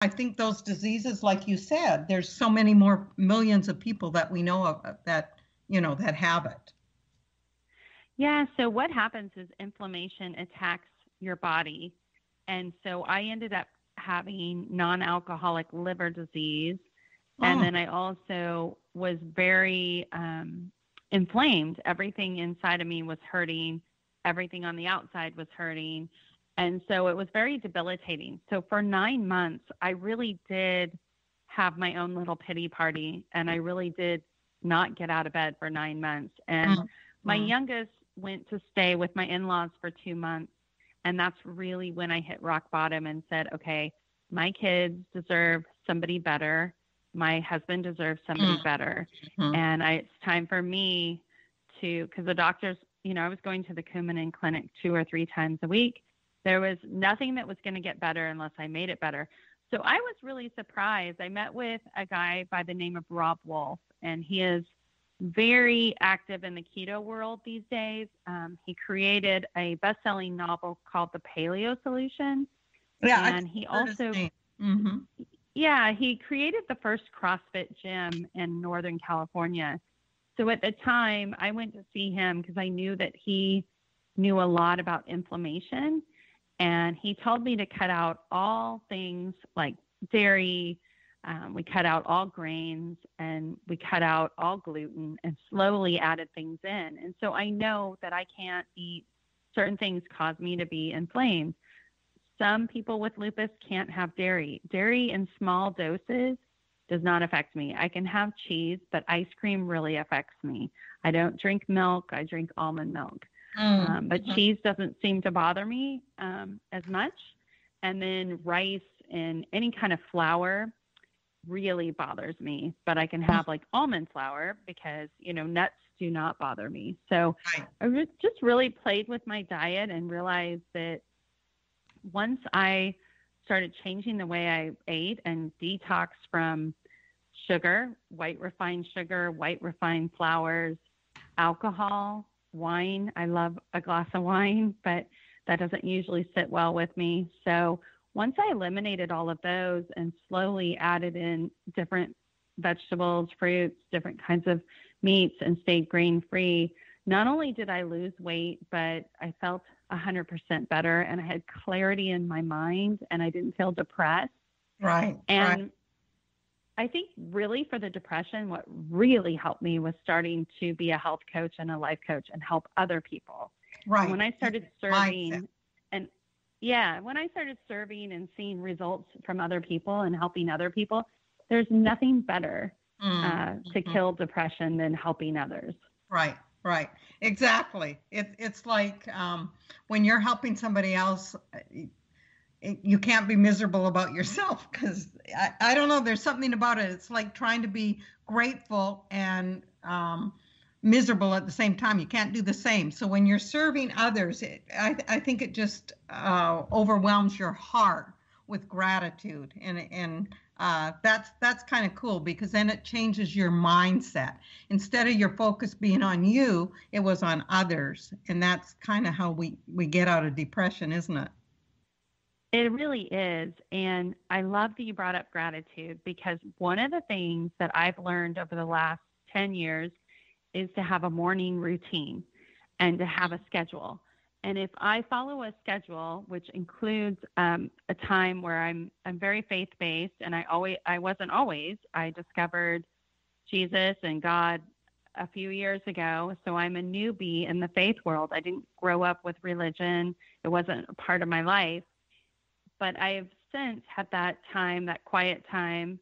I think those diseases, like you said, there's so many more millions of people that we know of that, that have it. Yeah, so what happens is inflammation attacks your body. And so I ended up having non alcoholic liver disease. And Oh, then I also was very inflamed. Everything inside of me was hurting, everything on the outside was hurting. And so it was very debilitating. So for 9 months, I really did have my own little pity party. And I really did not get out of bed for 9 months. And mm, my mm, youngest went to stay with my in laws for 2 months. And that's really when I hit rock bottom and said, okay, my kids deserve somebody better. My husband deserves somebody mm, better. mm. And it's time for me to, because the doctors, I was going to the Coumadin clinic 2 or 3 times a week. There was nothing that was going to get better unless I made it better. So I was really surprised. I met with a guy by the name of Rob Wolf, and he is very active in the keto world these days. He created a best-selling novel called The Paleo Solution, Yeah, I've and he heard his also, name. Hmm. yeah, he created the first CrossFit gym in Northern California. So at the time, I went to see him because I knew that he knew a lot about inflammation, and he told me to cut out all things like dairy. We cut out all grains and we cut out all gluten and slowly added things in. And so I know that I can't eat certain things cause me to be inflamed. Some people with lupus can't have dairy. Dairy in small doses does not affect me. I can have cheese, but ice cream really affects me. I don't drink milk. I drink almond milk. But Mm-hmm. cheese doesn't seem to bother me as much. And then rice and any kind of flour really bothers me. But I can have like almond flour because, nuts do not bother me. So Right. I just really played with my diet and realized that once I started changing the way I ate and detox from sugar, white refined flours, alcohol, wine. I love a glass of wine, but that doesn't usually sit well with me. So once I eliminated all of those and slowly added in different vegetables, fruits, different kinds of meats, and stayed grain free, not only did I lose weight, but I felt 100% better and I had clarity in my mind and I didn't feel depressed. Right. Right. And I think really for the depression, what really helped me was starting to be a health coach and a life coach and help other people. And Right. when I started Mindset. serving and yeah, when I started serving and seeing results from other people and helping other people, there's nothing better to Mm-hmm. kill depression than helping others. Right. Right. Exactly. It's like when you're helping somebody else, you can't be miserable about yourself because I don't know. There's something about it. It's like trying to be grateful and miserable at the same time. You can't do the same. So when you're serving others, I think it just overwhelms your heart with gratitude, and that's kind of cool because then it changes your mindset. Instead of your focus being on you, it was on others, and that's kind of how we get out of depression, isn't it? It really is. And I love that you brought up gratitude because one of the things that I've learned over the last 10 years is to have a morning routine and to have a schedule. And if I follow a schedule, which includes a time where I'm very faith based, and I wasn't always. I discovered Jesus and God a few years ago, so I'm a newbie in the faith world. I didn't grow up with religion; it wasn't a part of my life. But I have since had that time, that quiet time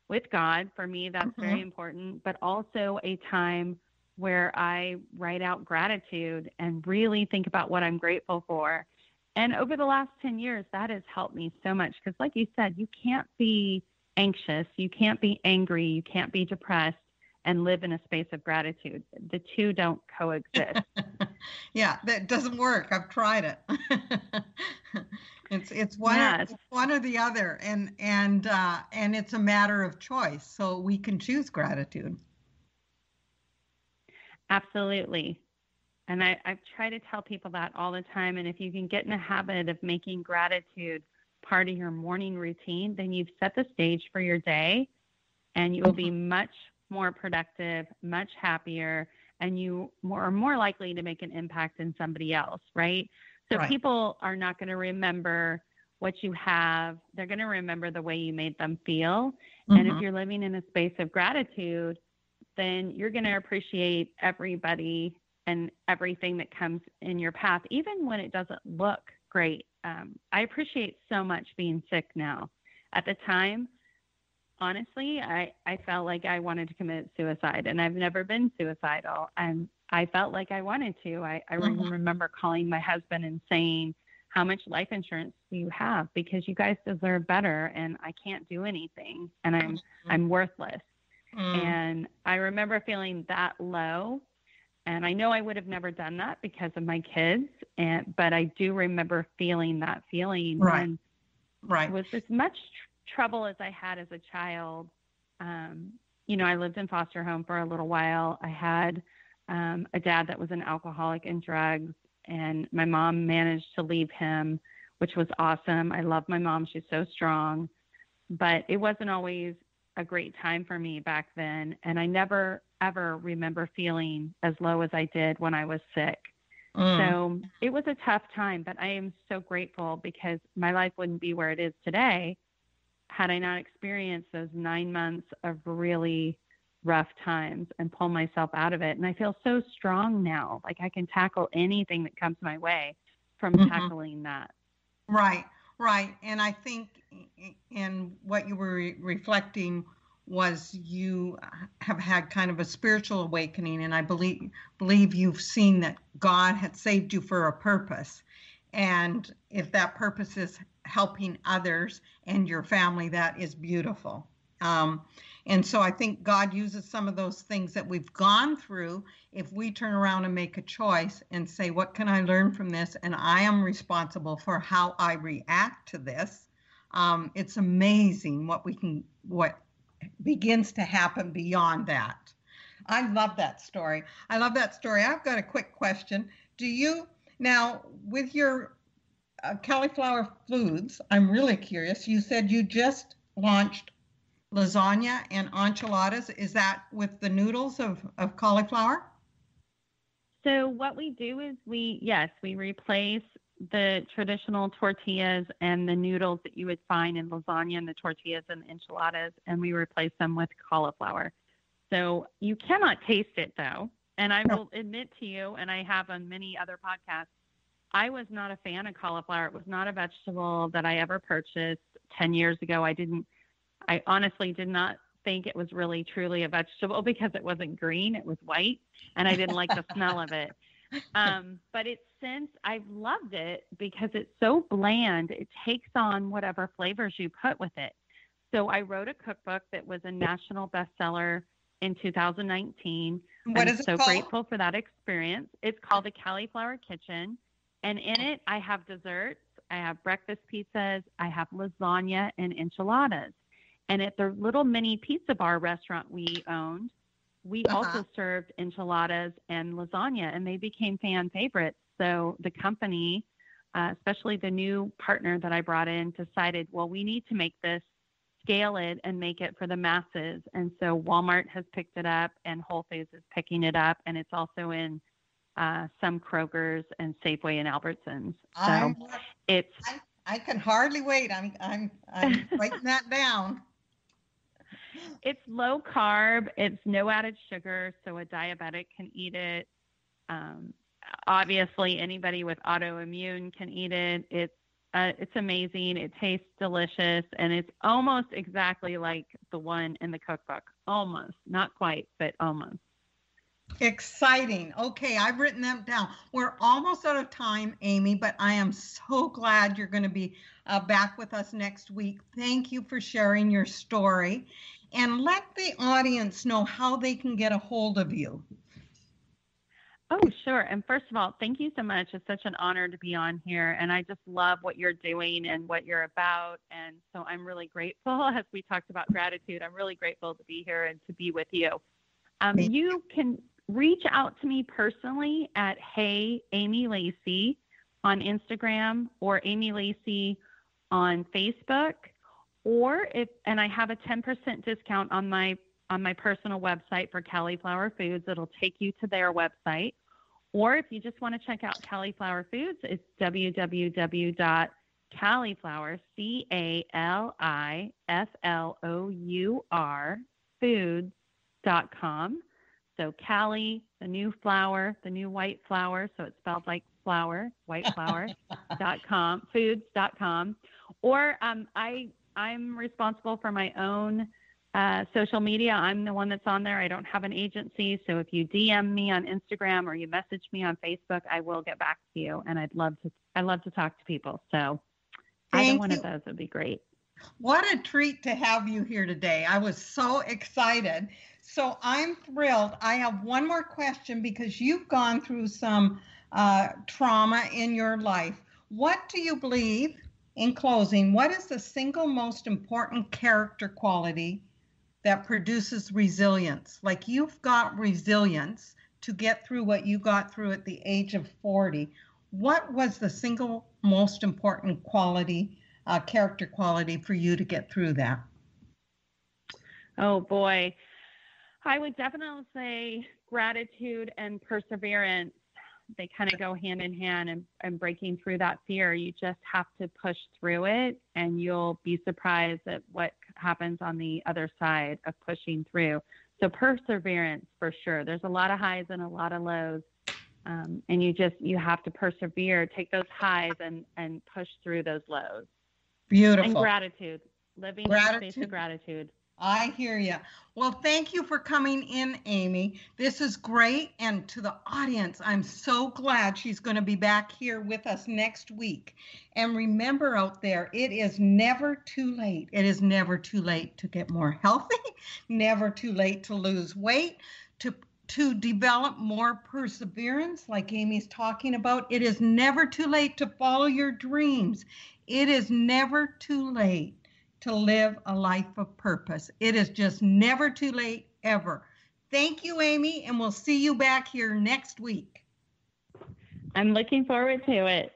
with God. For me, that's very Mhm. important, but also a time where I write out gratitude and really think about what I'm grateful for. And over the last 10 years, that has helped me so much because, like you said, you can't be anxious, you can't be angry, you can't be depressed and live in a space of gratitude. The two don't coexist. Yeah, that doesn't work. I've tried it. It's Yes, one or the other, and it's a matter of choice. So we can choose gratitude. absolutely. And I try to tell people that all the time. And if you can get in the habit of making gratitude part of your morning routine, then you've set the stage for your day, and you will be much more productive, much happier, and you are more likely to make an impact in somebody else, right? So Right. people are not going to remember what you have. They're going to remember the way you made them feel. And if you're living in a space of gratitude, then you're going to appreciate everybody and everything that comes in your path, even when it doesn't look great. I appreciate so much being sick now. At the time, honestly, I felt like I wanted to commit suicide, and I've never been suicidal. And I felt like I wanted to. I remember calling my husband and saying, how much life insurance do you have? Because you guys deserve better, and I can't do anything, and I'm worthless. And I remember feeling that low. And I know I would have never done that because of my kids, but I do remember feeling that feeling. Right. And Right. with as much trouble as I had as a child, I lived in foster home for a little while. I had a dad that was an alcoholic and drugs, and my mom managed to leave him, which was awesome. I love my mom. She's so strong. But it wasn't always a great time for me back then. And I never, ever remember feeling as low as I did when I was sick. So it was a tough time, but I am so grateful because my life wouldn't be where it is today had I not experienced those 9 months of really rough times and pull myself out of it. And I feel so strong now. Like I can tackle anything that comes my way from tackling that. Right. Right. And I think in what you were reflecting was you have had kind of a spiritual awakening. And I believe you've seen that God had saved you for a purpose. And if that purpose is helping others and your family, that is beautiful. And so I think God uses some of those things that we've gone through. If we turn around and make a choice and say, what can I learn from this? And I am responsible for how I react to this. It's amazing what begins to happen beyond that. I love that story. I've got a quick question. Now with your Cali'flour Foods, I'm really curious. You said you just launched lasagna and enchiladas. Is that with the noodles of cauliflower? So what we do is we replace the traditional tortillas and the noodles that you would find in lasagna and the tortillas and the enchiladas, and we replace them with cauliflower. So you cannot taste it though. And I will admit to you, and I have on many other podcasts, I was not a fan of cauliflower. It was not a vegetable that I ever purchased 10 years ago. I honestly did not think it was really truly a vegetable because it wasn't green, it was white, and I didn't like the smell of it. But I've loved it because it's so bland. It takes on whatever flavors you put with it. So I wrote a cookbook that was a national bestseller in 2019. What is it called? I'm so grateful for that experience. It's called The Cali'flour Kitchen. And in it, I have desserts, I have breakfast pizzas, I have lasagna and enchiladas. And at the little mini pizza bar restaurant we owned, we also served enchiladas and lasagna, and they became fan favorites. So the company, especially the new partner that I brought in, decided, well, we need to make this, scale it, and make it for the masses. And so Walmart has picked it up, and Whole Foods is picking it up, and it's also in some Kroger's and Safeway and Albertsons. So I can hardly wait. I'm writing that down. It's low carb. It's no added sugar, so a diabetic can eat it. Obviously, anybody with autoimmune can eat it. It's amazing. It tastes delicious, and it's almost exactly like the one in the cookbook. Almost, not quite, but almost. Exciting. Okay, I've written them down. We're almost out of time, Amy, but I am so glad you're going to be back with us next week. Thank you for sharing your story. And let the audience know how they can get a hold of you. Oh, sure. And first of all, thank you so much. It's such an honor to be on here. And I just love what you're doing and what you're about. And so I'm really grateful. As we talked about gratitude, I'm really grateful to be here and to be with you. You can reach out to me personally at Hey Amy Lacey on Instagram, or Amy Lacey on Facebook, and I have a 10% discount on my personal website for Cali'flour Foods. It'll take you to their website. Or if you just want to check out Cali'flour Foods, it's www.cauliflour, CALIFLOUR, foods.com. So Cali, the new flour, the new white flour, so it's spelled like flour, white flour.com, foods.com. Or I'm responsible for my own social media. I'm the one that's on there. I don't have an agency. So if you DM me on Instagram or you message me on Facebook, I will get back to you. And I love to talk to people. So either one of those would be great. What a treat to have you here today. I was so excited. So I'm thrilled. I have one more question because you've gone through some trauma in your life. What do you believe, in closing, what is the single most important character quality that produces resilience? Like, you've got resilience to get through what you got through at the age of 40. What was the single most important quality, character quality for you to get through that? Oh boy. I would definitely say gratitude and perseverance. They kind of go hand in hand, and breaking through that fear. You just have to push through it, and you'll be surprised at what happens on the other side of pushing through. So perseverance for sure. There's a lot of highs and a lot of lows. And you have to persevere, take those highs and push through those lows. Beautiful. And gratitude, living in a space of gratitude. I hear you. Well, thank you for coming in, Amy. This is great. And to the audience, I'm so glad she's going to be back here with us next week. And remember out there, it is never too late. It is never too late to get more healthy, never too late to lose weight, to develop more perseverance, like Amy's talking about. It is never too late to follow your dreams. It is never too late to live a life of purpose. It is just never too late, ever. Thank you, Amy, and we'll see you back here next week. I'm looking forward to it.